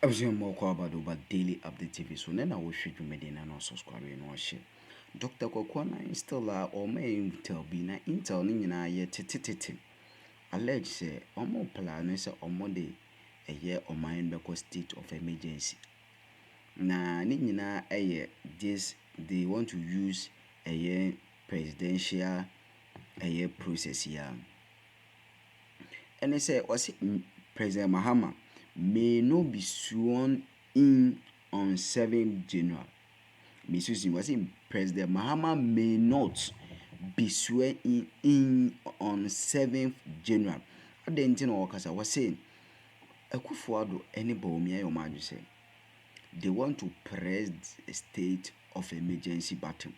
I was more about daily update TV. So then I will shoot you medina no subscribe no share. Dr. Kokwana installer or may intel be na intel nina ye tititi. Allege say omo plan say omo day a year or mine because state of emergency. Na nina a year this they want to use a year presidential a year process here. And they say was it President Mahama may not be sworn in on 7th January. Mr. was in President Mahama may not be sworn in on 7th January. I didn't know what I was saying. Akufo-Addo any bomia your maju say they want to press a state of emergency button.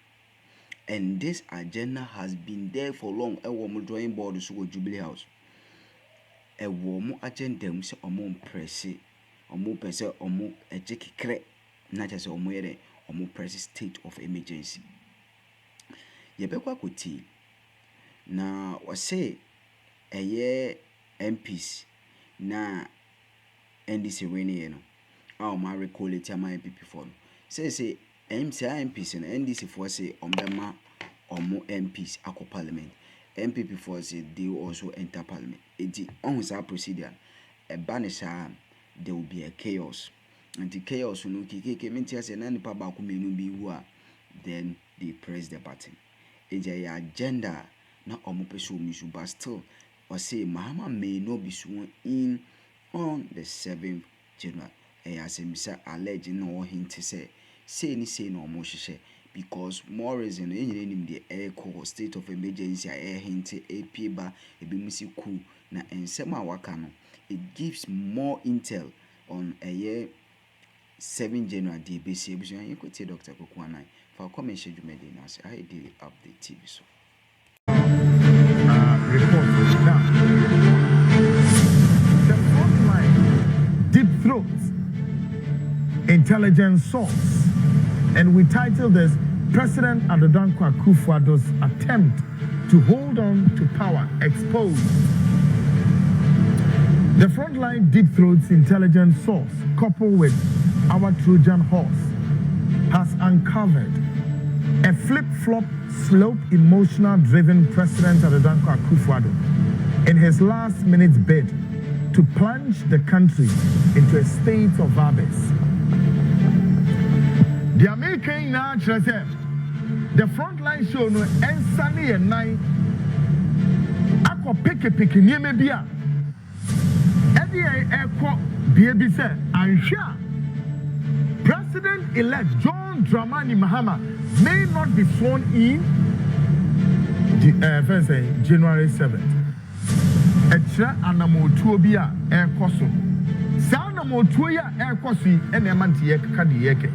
And this agenda has been there for long. A woman drawing board to Jubilee House. A woman agenda say omo press omo pese omo ejekikre na just omo yere omo press state of emergency. Yebekwa kuti na wase eye MPs na NDC wene no a ma recall it ama MPP for no say MPs na NDC for say ombema omo MPs akọ parliament. MPP for say they also enter parliament. Enti on sa procedure a banisha there will be a chaos. And the chaos no kike mintia say na nipa ba ko menu bi wu a then they press the button. Enti ya agenda na omo peso misu but still or say Mahama may not be sworn in on the 7th January. As Mr. Allege no hint say no more because more reason in the air call state of emergency air hint a piba a bimisi coup na ensema wakano. It gives more intel on a year 7 January DBC. You could say Dr. Kokwana for comment schedule medina as I daily update TV so. Report now. The front line, deep throats, intelligence source, and we titled this President Addo Akufo-Addo's attempt to hold on to power exposed. The frontline deep throats intelligence source, coupled with our Trojan horse, has uncovered a flip-flop, slope, emotional-driven President Addo Akufo-Addo in his last-minute bid to plunge the country into a state of abyss. The American natural said the frontline show no ensani and nine akọ pick near bia edi ekọ bia say anhwa President-elect John Dramani Mahama may not be sworn in January 7th. Etra anamotuo bi a ekọ so sa anamotuo ya ekọ so ene mantie yeka de yeke.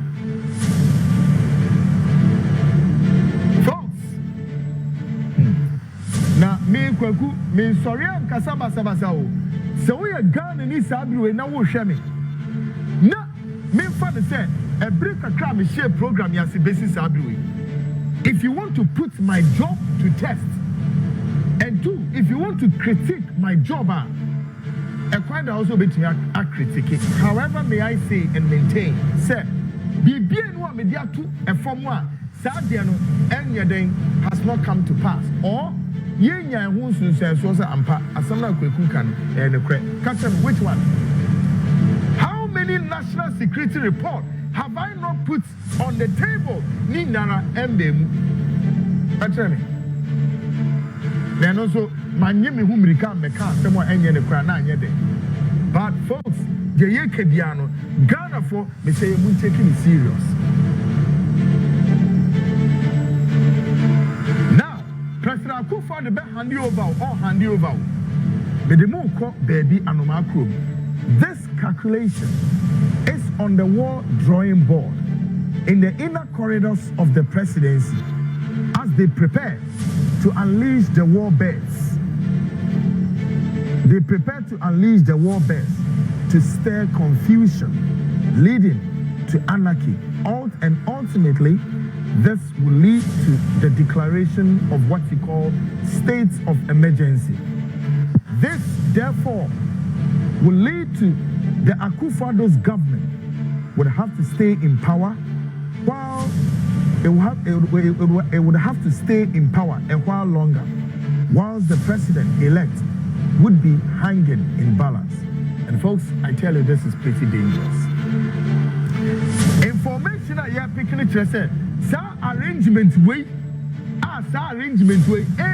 Na me kwaku me sorry am kasaba sabasa o se wo ye Ghana ni sabiwe na wo hwe me na me fa de say a break kakra me share program ya se besi sabiwe. If you want to put my job to test, and two, if you want to critique my job, a quite also be to a critique. However, may I say and maintain, sir, be bien one media to a form one, Sadiano and Yading has not come to pass. Or Yenya who says was ampa, as some like Kukan and a crack. Which one? How many national security reports have I not put on the table? Ni nara embem. Actually, then also my name whom recount me can't someone any the crown yet. But folks, the Kebiano, Ghana for me say we taking it serious. Now, President Akufo-Addo be hand you over. But the more call baby anomakro. This calculation is on the war drawing board in the inner corridors of the presidency as they prepare to unleash the war bears. They prepare to unleash the war bears to stir confusion, leading to anarchy. And ultimately, this will lead to the declaration of what we call states of emergency. This, therefore, will lead to the Akufo-Addo's government would have to stay in power, while it would have to stay in power a while longer, whilst the president-elect would be hanging in balance. And folks, I tell you, this is pretty dangerous. Information I have picking it to say, arrangement way,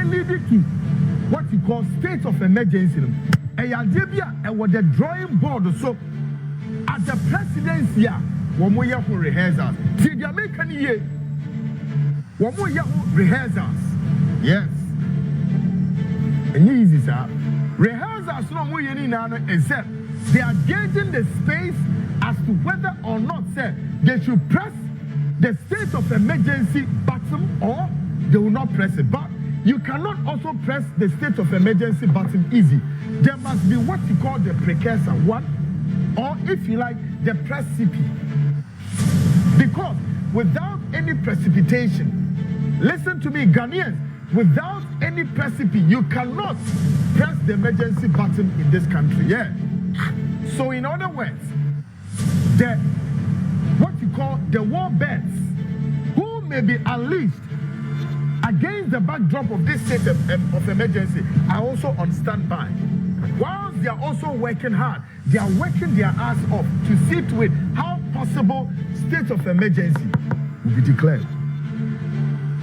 leading to what you call state of emergency. And what the drawing board so at the presidency, one more year for rehearsals. See the American year, one more year for rehearsals. Yes. And easy, sir. Rehearsals no more year now, except they are gauging the space as to whether or not, sir, they should press the state of emergency button or they will not press it. But you cannot also press the state of emergency button easy. There must be what you call the precursor one, or if you like, the precipice. Because without any precipitation, listen to me, Ghanaians, without any precipice, you cannot press the emergency button in this country. Yeah. So in other words, the what you call the war beds, who may be unleashed against the backdrop of this state of emergency, are also on standby. Whilst they are also working hard, they are working their ass off to see to it how possible state of emergency will be declared.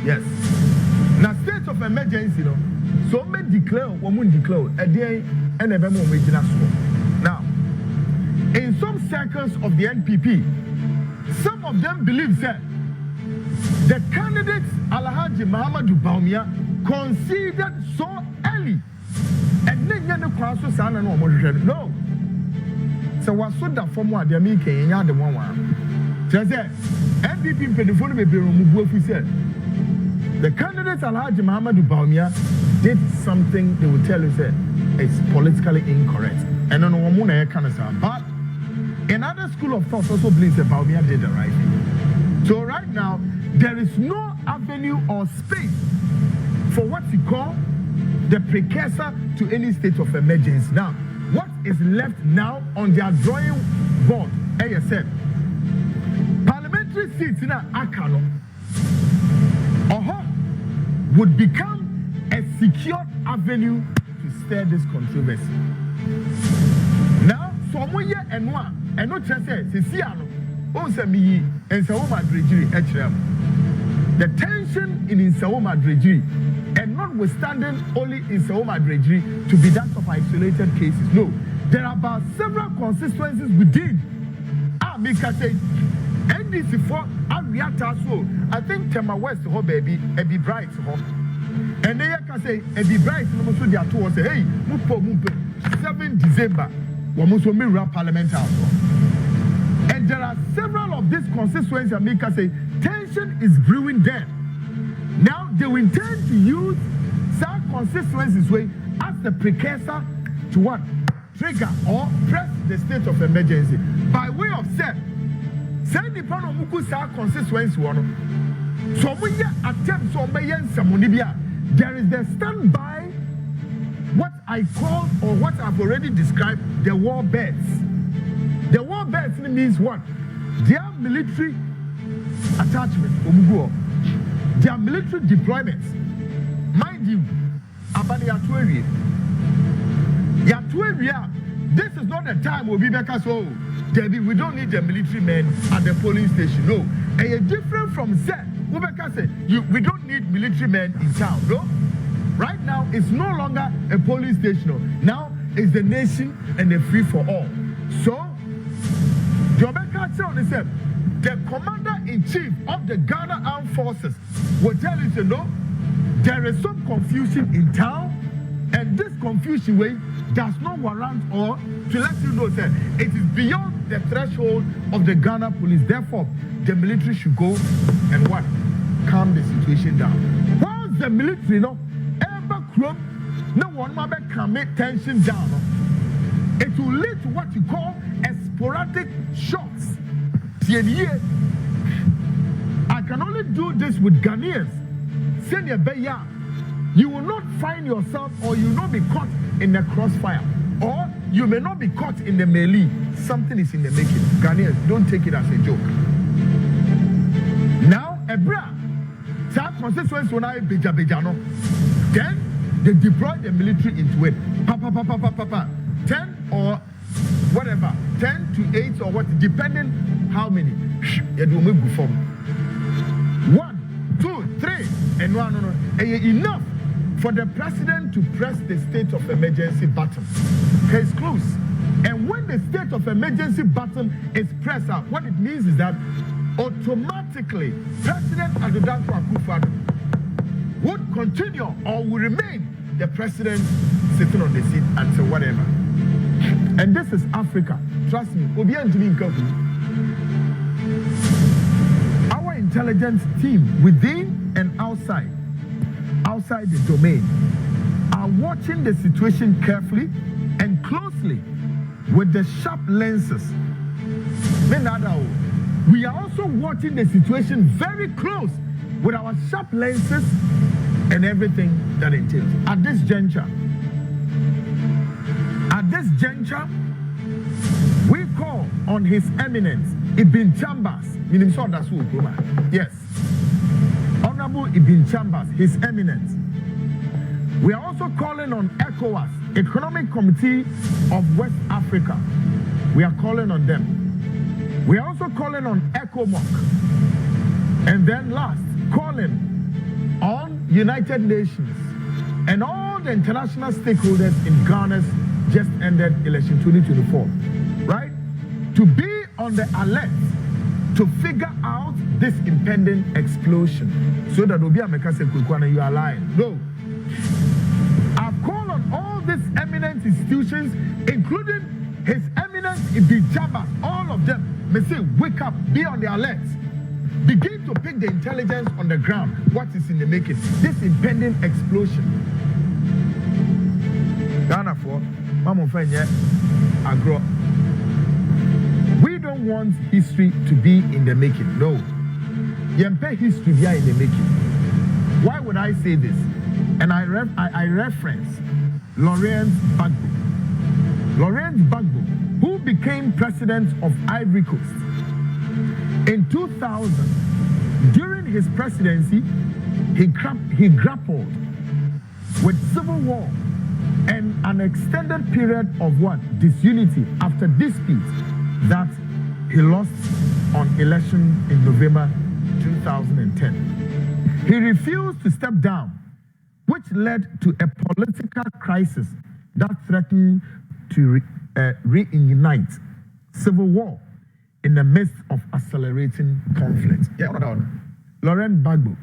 Yes. Now, state of emergency, no, so many declare, one declare, a day and a memo making us. Now, in some circles of the NPP, some of them believe that the candidates Alhaji Mahama conceded so early. And then you cross son and no. So what so that from what they're making the one. Just say NPP Pendream may be removed. Said the candidates Alhaji Mahama did something they will tell you that it's politically incorrect. And no one can say. But another school of thought also believes that Baumia did the right thing. So right now there is no avenue or space for what you call the precursor to any state of emergency. Now, what is left now on their drawing board, as I said, parliamentary seats in Akano would become a secure avenue to stir this controversy. Now, someone here and one, and not just say, Sisiano, Osami, and Sawoma Drejiri, the tension in Sawoma Drejiri, and notwithstanding only in Sawoma Drejiri to be that of isolated cases. No, there are about several constituencies within. Because say NDC for Ariata, so I think Tema West, ho baby, be bright, ho. And they can say, be bright, no so they are told say, hey, Mupo, 7 December, Wamuso Mira Parliament House. And there are several of these constituencies that make us say tension is brewing there. Now they will intend to use some constituencies way as the precursor to what? Trigger or press the state of emergency. By way of send the panel muku sa constituency one. So we attempt so there is the standby, what I call or what I've already described, the war beds. The war beds means what? Their military attachment, their military deployments. Mind you, this is not the time we'll be back so Debbie, we don't need the military men at the polling station. No. And you're different from Zed. We don't need military men in town. No. Right now, it's no longer a polling station. Now it's the nation and the free for all. So, the commander-in-chief of the Ghana Armed Forces will tell you to know there is some confusion in town, and this confusion way does not warrant or to let you know that it is beyond the threshold of the Ghana police. Therefore, the military should go and what? Calm the situation down. Once the military, ever crumb, no one can make tension down. It will lead to what you call sporadic shocks. I can only do this with Ghanaians. Senior Beya, you will not find yourself or you will not be caught in the crossfire. Or you may not be caught in the melee, something is in the making. Ghanaians, don't take it as a joke. Now, Ebra, constituency when I Bejano, then they deploy the military into it. 10 or whatever, 10 to 8 or what, depending how many. It will make form. 1, 2, 3, and 1. Enough for the president to press the state of emergency button. Case closed. And when the state of emergency button is pressed out, what it means is that automatically President Addo Akufo-Addo would continue or will remain the president sitting on the seat until whatever. And this is Africa. Trust me. Our intelligence team within and outside the domain are watching the situation carefully and closely with the sharp lenses. We are also watching the situation very close with our sharp lenses and everything that entails. At this juncture, we call on His Eminence Ibn Chambers. Yes. Honorable Ibn Chambers, His Eminence. We are also calling on ECOWAS, Economic Committee of West Africa. We are calling on them. We are also calling on ECOMOC. And then last, calling on United Nations and all the international stakeholders in Ghana's just ended election 2024, right? To be on the alert to figure out this impending explosion so that Obi Ameka Kukwana, you are lying. No. I've called on all these eminent institutions, including His Eminence Ibn Chambers, all of them. May say, wake up, be on the alert. Begin to pick the intelligence on the ground. What is in the making? This impending explosion. Ghana for Mama Fenye Agro. We don't want history to be in the making. No. Yempe history be in the making. Why would I say this? And I reference Laurent Gbagbo. Laurent Gbagbo, who became president of Ivory Coast in 2000. During his presidency, he grappled with civil war and an extended period of what? Disunity after disputes that he lost on election in November 2010. He refused to step down, which led to a political crisis that threatened to reunite civil war in the midst of accelerating conflict. Yeah, Laurent Gbagbo,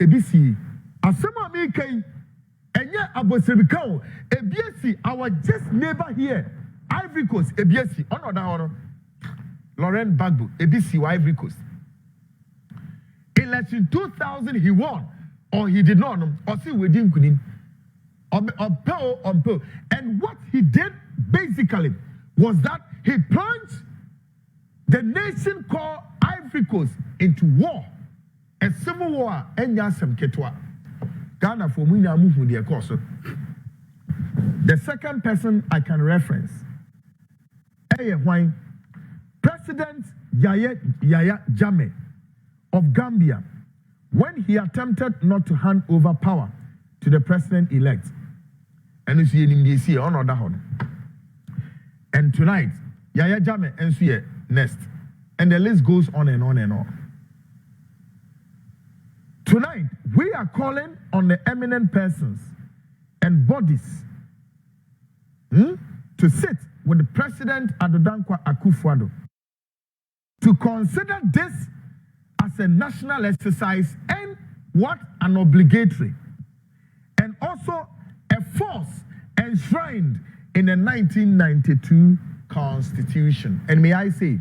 ABC, Asema Mike, Enya Abosebikao, ABC, our just neighbor here, Ivory Coast, ABC, honor. Laurent Gbagbo, ABC, Ivory Coast. Election 2000, he won, or he did not, or see we didn't win. On pill. And what he did basically was that he plunged the nation called Ivory Coast into war, a civil war. Ghana for the second person I can reference, President Yahya Jammeh of Gambia, when he attempted not to hand over power to the president-elect. And you see in DC on other hand. And tonight, Yahya Jammeh and see next. And the list goes on and on and on. Tonight, we are calling on the eminent persons and bodies to sit with the President Addo Akufo-Addo to consider this as a national exercise and what an obligatory and also a force enshrined in the 1992 Constitution. And may I say,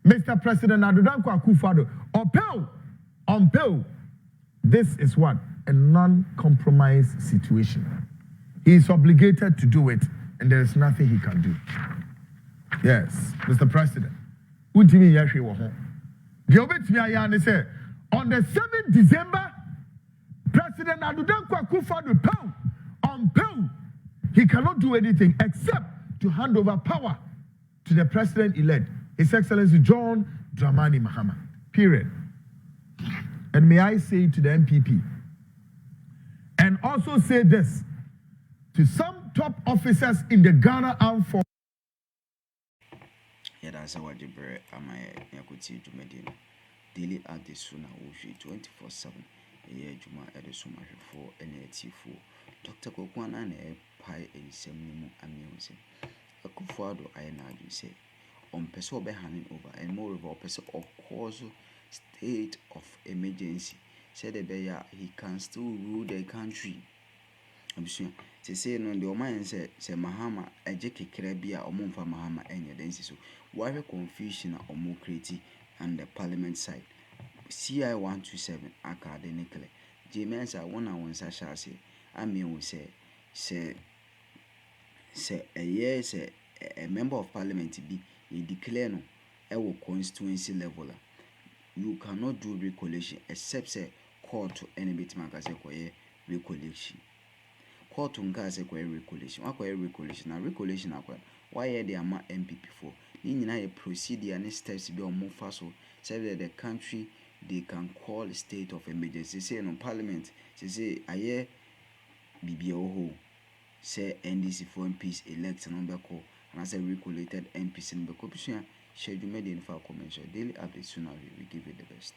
Mr. President Addo Akufo-Addo, on pill, this is what? A non-compromise situation. He is obligated to do it, and there is nothing he can do. Yes, Mr. President. On the 7th December, President Addo Akufo-Addo, on pill, he cannot do anything except to hand over power to the president-elect, His Excellency John Dramani Mahama. Period. And may I say to the MPP, and also say this to some top officers in the Ghana Armed Forces. Yeah, that's how I did. Am I could see to Medina daily at the sooner 24/7. A Juma at the summer for NAT4. Dr. Kokwana and a pie a semimu amusing. A kufuado I now you say on peso be handing over and moreover peso or cause state of emergency. Said the bear he can still rule the country. I'm sure to say no the Oman say Mahama a jeki krabia or Mumfa Mahama and your dance so why confusion or more creative and the parliament side. CI 127 academically. James are 1 hour shall say. I mean, we say a year say a member of parliament be a declare no a constituency level. You cannot do recollection except say court to any bit magazine recollection. Court to Gaza recollection. What recollection? Now recollection why are they ama MPP for? In a procedure and steps be on more fast so that the country they can call a state of emergency. Say no parliament. Say a year BBO say NDC for MPs elect number call and as a recolated MPs in the competition schedule made in file convention daily updates soon we give you the best.